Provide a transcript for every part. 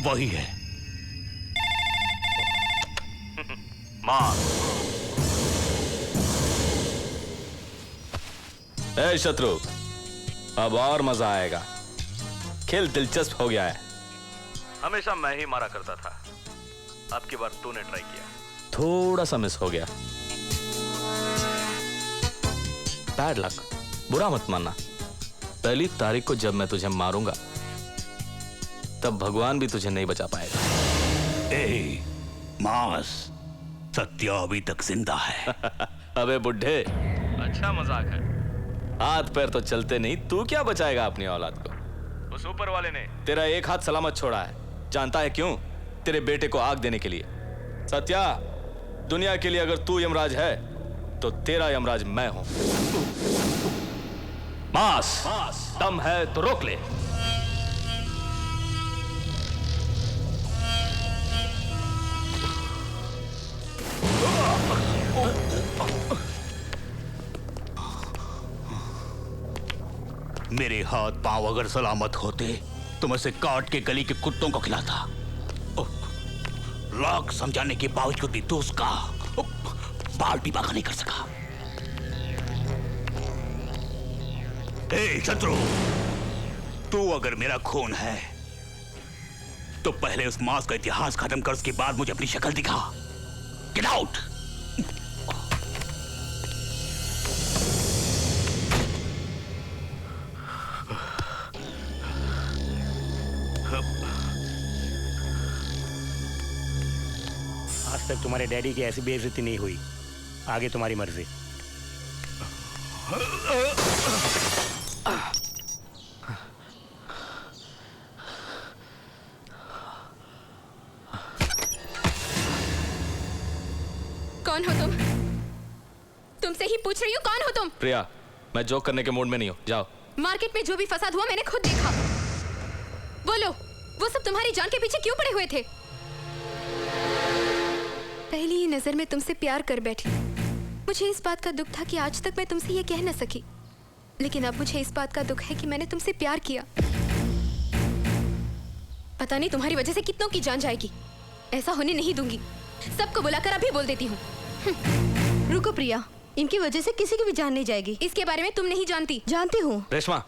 वही है। मार। ए शत्रु, अब और मजा आएगा। खेल दिलचस्प हो गया है। हमेशा मैं ही मारा करता था, अब की बार तूने ट्राई किया, थोड़ा सा मिस हो गया। बैड लक, बुरा मत मानना। पहली तारीख को जब मैं तुझे मारूंगा तब भगवान भी तुझे नहीं बचा पाएगा। ए, मास, सत्या अभी तक जिंदा है। अबे बुड्ढे, अच्छा मजाक है। हाथ पैर तो चलते नहीं, तू क्या बचाएगा अपनी औलाद को? उस ऊपर वाले ने तेरा एक हाथ सलामत छोड़ा है। जानता है क्यों? तेरे बेटे को आग देने के लिए। सत्या, दुनिया के लिए अगर तू यमराज है तो तेरा यमराज मैं हूं। मास, दम है तो रोक ले। मेरे हाथ पांव अगर सलामत होते तो मैं उसे काट के गली के कुत्तों को खिलाता। लाख समझाने के बावजूद भी तू उसका बाल भी बांका नहीं कर सका। ए शत्रु, तू अगर मेरा खून है तो पहले उस मास का इतिहास खत्म कर, उसके बाद मुझे अपनी शक्ल दिखा। Get out. आज तक तुम्हारे डैडी की ऐसी बेइज्जती नहीं हुई। आगे तुम्हारी मर्जी। कौन हो तुम? तुमसे ही पूछ रही हूँ, कौन हो तुम? प्रिया, मैं जोक करने के मूड में नहीं हूं, जाओ। मार्केट में जो भी फसाद हुआ मैंने खुद देखा। बोलो, वो सब तुम्हारी जान के पीछे क्यों पड़े हुए थे? पहली ही नजर में तुमसे प्यार कर बैठी। मुझे इस बात का दुख था कि आज तक मैं तुमसे ये कह न सकी, लेकिन अब मुझे इस बात का दुख है कि मैंने तुमसे प्यार किया। पता नहीं तुम्हारी वजह से कितनों की जान जाएगी। ऐसा होने नहीं दूंगी। सबको बुलाकर अभी बोल देती हूँ। रुको प्रिया, इनकी वजह से किसी की भी जान नहीं जाएगी। इसके बारे में तुम नहीं जानती। जानती हूँ। रेशमा,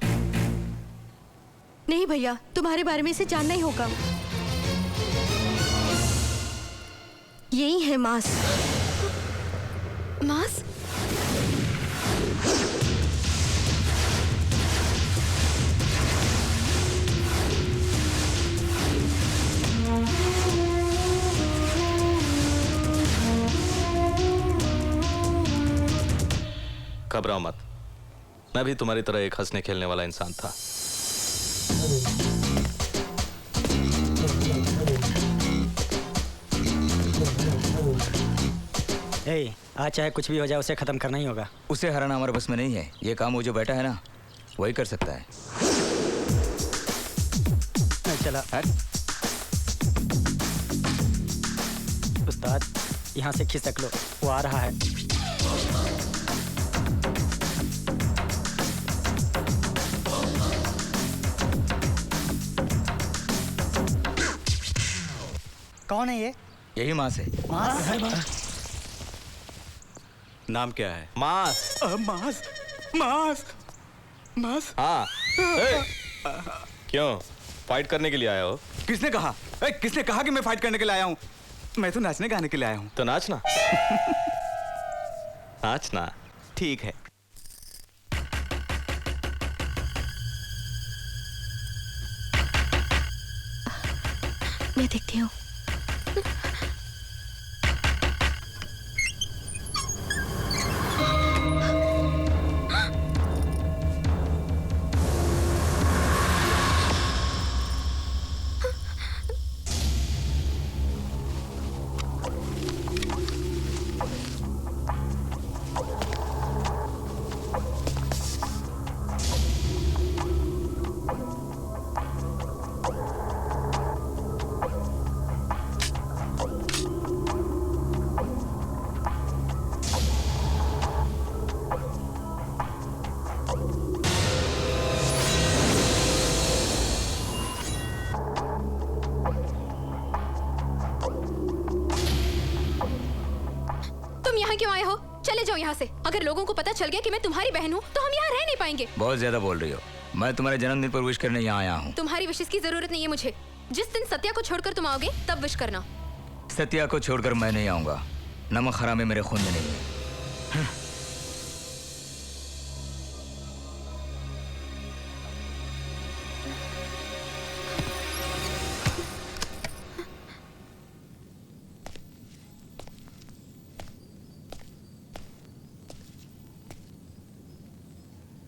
नहीं भैया, तुम्हारे बारे में इसे जानना ही होगा। यही है मास। मास? घबराओ मत, मैं भी तुम्हारी तरह एक हंसने खेलने वाला इंसान था। आज चाहे कुछ भी हो जाए उसे खत्म करना ही होगा। उसे हराना हमारे बस में नहीं है। ये काम वो जो बैठा है ना, वही कर सकता है। चला उस्ताद, यहाँ से खिसक लो, वो आ रहा है। कौन है ये? यही मास है। मास है? मास? नाम क्या है? मास। मास, मास, मास। हाँ। क्यों, फाइट करने के लिए आया हो? किसने कहा? किसने कहा कि मैं फाइट करने के लिए आया हूँ? मैं तो नाचने गाने के लिए आया हूँ। तो नाचना। नाचना ठीक है। मैं देखती हूँ। क्यों आए हो? चले जाओ यहाँ से। अगर लोगों को पता चल गया कि मैं तुम्हारी बहन हूँ तो हम यहाँ रह नहीं पाएंगे। बहुत ज्यादा बोल रही हो। मैं तुम्हारे जन्मदिन पर विश करने यहाँ आया हूँ। तुम्हारी विशेष की जरूरत नहीं है मुझे। जिस दिन सत्या को छोड़कर तुम आओगे तब विश करना। सत्या को छोड़कर मैं नहीं आऊंगा। नमक हराम मेरे खून में नहीं है।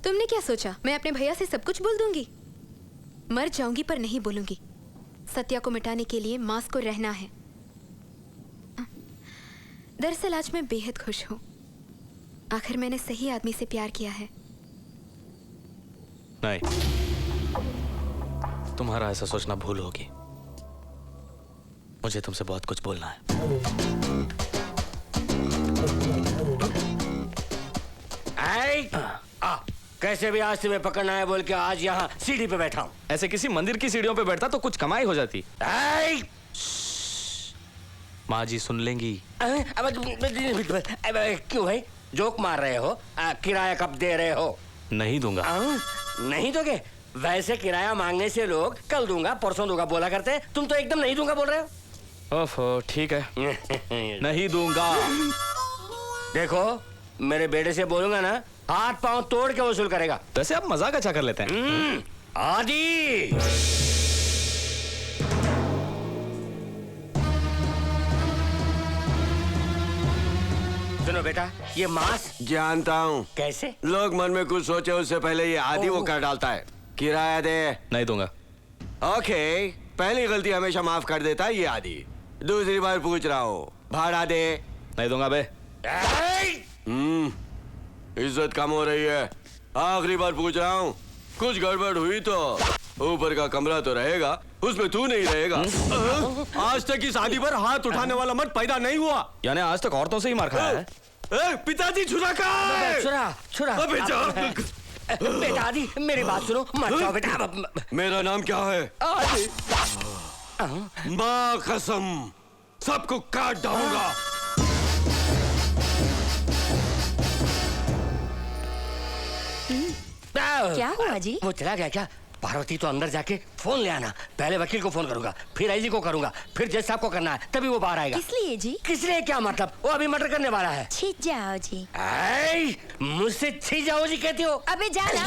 तुमने क्या सोचा मैं अपने भैया से सब कुछ बोल दूंगी? मर जाऊंगी पर नहीं बोलूंगी। सत्या को मिटाने के लिए मास को रहना है। दरअसल आज मैं बेहद खुश हूँ। आखिर मैंने सही आदमी से प्यार किया है। नहीं, तुम्हारा ऐसा सोचना भूल होगी। मुझे तुमसे बहुत कुछ बोलना है। कैसे भी आज तुम्हें पकड़ना है बोल के आज यहाँ सीढ़ी पे बैठा हूँ। ऐसे किसी मंदिर की सीढ़ियों पे बैठता तो कुछ कमाई हो जाती। माँ जी सुन लेंगी। क्यों भाई जोक मार रहे हो? किराया कब दे रहे हो? नहीं दूंगा। नहीं दोगे? वैसे किराया मांगने से लोग कल दूंगा परसों दूंगा बोला करते। तुम तो एकदम नहीं दूंगा बोल रहे हो। ओफो, ठीक है। नहीं दूंगा। देखो मेरे बेटे से बोलूंगा ना हाथ पांव तोड़ के वसूल करेगा। वैसे आप मजाक अच्छा कर लेते हैं। आदि सुनो बेटा, ये मांस जानता हूँ। कैसे? लोग मन में कुछ सोचे उससे पहले ये आदि वो कर डालता है। किराया दे। नहीं दूंगा। ओके, पहली गलती हमेशा माफ कर देता है ये आदि। दूसरी बार पूछ रहा हूँ, भाड़ा दे। नहीं दूंगा बे। इज्जत कम हो रही है। आखिरी बार पूछ रहा हूँ, कुछ गड़बड़ हुई तो ऊपर का कमरा तो रहेगा, उसमें तू नहीं रहेगा। आज तक इस आदि पर हाथ उठाने वाला मर्द पैदा नहीं हुआ। यानी आज तक औरतों से ही मार खाया है। पिताजी छुरा का छुरा बेटा आदि मेरी बात सुनो, मत जाओ बेटा। मेरा नाम क्या है? आदि। माँ कसम सबको काट डालूंगा। क्या हुआ जी? वो चला गया क्या? पार्वती तो अंदर जाके फोन ले आना। पहले वकील को फोन करूंगा, फिर आईजी को करूंगा, फिर जज साहब को करना है, तभी वो बाहर आएगा। किस लिए जी? किस लिए क्या मतलब? वो अभी मर्डर करने वाला है। छी जाओ जी। मुझसे छी जाओ जी कहती हो? अबे जाना।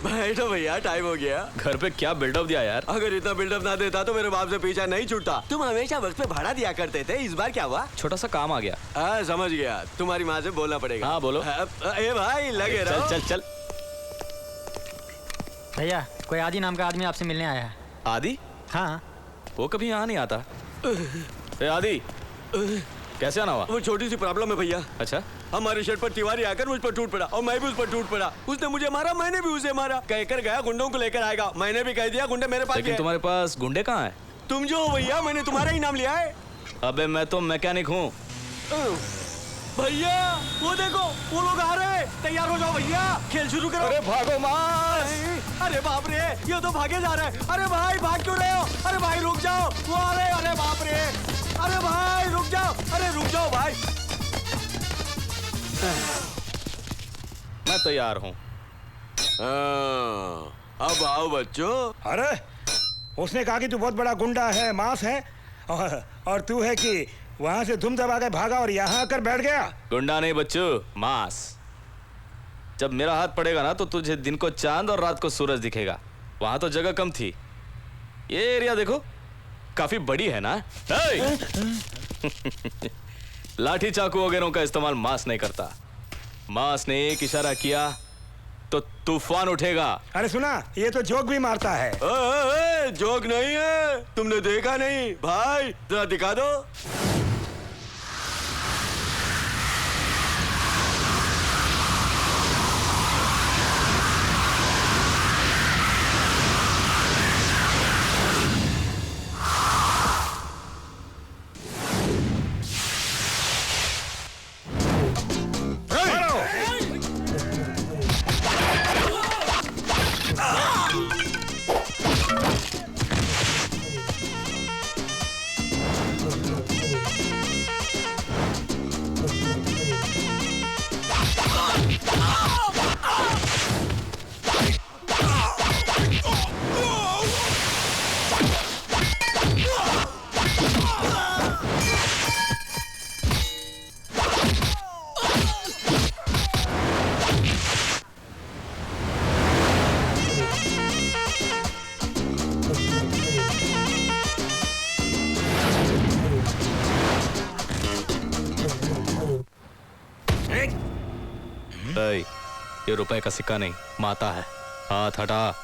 बैठो भैया, टाइम हो गया। घर पे क्या बिल्डअप दिया यार। अगर इतना बिल्डअप ना देता तो मेरे बाप से पीछा नहीं छूटता। तुम हमेशा वक्त पे भाड़ा दिया करते थे, इस बार क्या हुआ? छोटा सा काम आ गया। समझ गया, तुम्हारी माँ से बोलना पड़ेगा। हाँ बोलो। ए भाई लगे रहो। चल चल। भैया कोई आदि नाम का आदमी आपसे मिलने आया है। आदि? हाँ। वो कभी यहाँ नहीं आता। आदि कैसे आना हुआ? वो छोटी सी प्रॉब्लम है भैया। अच्छा। हमारे शर्ट पर तिवारी आकर मुझ पर टूट पड़ा और मैं भी उस पर टूट पड़ा। उसने मुझे मारा, मैंने भी उसे मारा। कहकर गया गुंडों को लेकर आएगा। मैंने भी कह दिया गुंडे मेरे पास। लेकिन तुम्हारे पास गुंडे कहाँ हैं? तुम जो हो भैया, मैंने तुम्हारा ही नाम लिया है। अबे मैं तो मैकेनिक हूँ। भैया वो देखो, वो लोग आ रहे हैं। तैयार हो जाओ भैया, खेल शुरू करो। अरे भागो मार। अरे बाप रे, ये तो भागे जा रहे हैं। अरे भाई भाग क्यों रहे हो? अरे भाई रुक जाओ, वो आ रहे हैं। अरे बाप रे, अरे भाई रुक जाओ। अरे रुक जाओ भाई। मैं तैयार हूँ। अब आओ बच्चों। अरे उसने कहा कि तू बहुत बड़ा गुंडा है, मांस है, और तू है कि वहां से धुम दबा के भागा और यहाँ आकर बैठ गया। गुंडा नहीं बच्चू, मांस। जब मेरा हाथ पड़ेगा ना तो तुझे दिन को चांद और रात को सूरज दिखेगा। वहां तो जगह कम थी। ये एरिया देखो, काफी बड़ी है ना। लाठी चाकू वगैरह का इस्तेमाल मांस नहीं करता। मांस ने एक इशारा किया तो तूफान उठेगा। अरे सुना, ये तो जोक भी मारता है। जोक नहीं है, तुमने देखा नहीं भाई, जरा दिखा दो। ए, ये रुपए का सिक्का नहीं, माता है। हाथ हटा।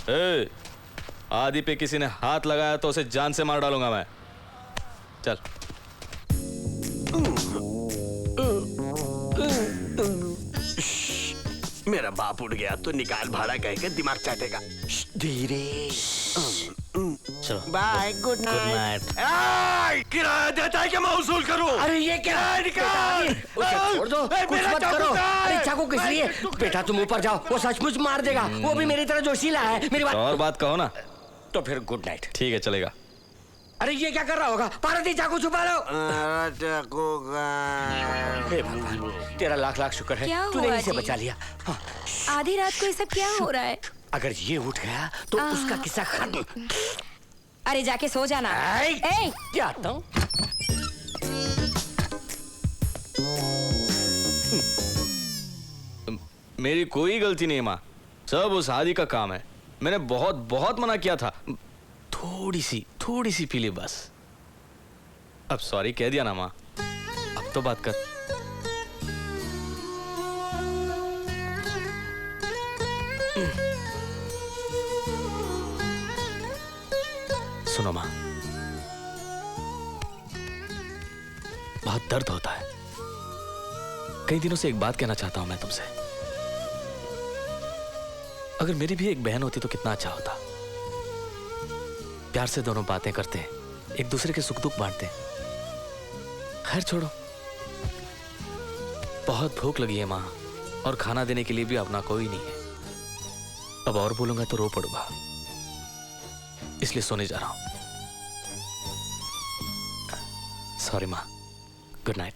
ए, आदि पे किसी ने हाथ लगाया तो उसे जान से मार डालूंगा मैं। चल। मेरा बाप उठ गया तो निकाल भाड़ा कह के दिमाग चाटेगा। धीरे। Bye, good night. किराया देता है कि मैं वसूल करूं? अरे ये क्या? निकाल। उसे छोड़ दो, कुछ मत करो। अरे चाकू किस लिए? बेटा तुम ऊपर जाओ, वो सचमुच मार देगा। वो भी मेरी तरह जोशीला है। मेरी बात और बात कहो ना। तो फिर गुड नाइट। ठीक है, चलेगा। अरे ये क्या कर रहा होगा? पार्वती चाकू छुपा लो। चाकू हे भगवान, तेरा लाख लाख शुक्र है क्या तूने हुआ इसे जी? बचा लिया। हाँ। आधी रात को ये सब क्या हो रहा है? अगर ये उठ गया तो उसका किस्सा खत्म। अरे जाके सो जाना। ए, क्या आता हूँ? मेरी कोई गलती नहीं है माँ, सब उस आदि का काम है। मैंने बहुत बहुत मना किया था। थोड़ी सी पी ली बस। अब सॉरी कह दिया ना माँ, अब तो बात कर। सुनो माँ, बहुत दर्द होता है। कई दिनों से एक बात कहना चाहता हूं मैं तुमसे। अगर मेरी भी एक बहन होती तो कितना अच्छा होता। प्यार से दोनों बातें करते हैं, एक दूसरे के सुख दुख बांटते हैं। खैर छोड़ो, बहुत भूख लगी है माँ, और खाना देने के लिए भी अपना कोई नहीं है। अब और बोलूंगा तो रो पड़ूंगा, इसलिए सोने जा रहा हूं। सॉरी माँ, गुड नाइट।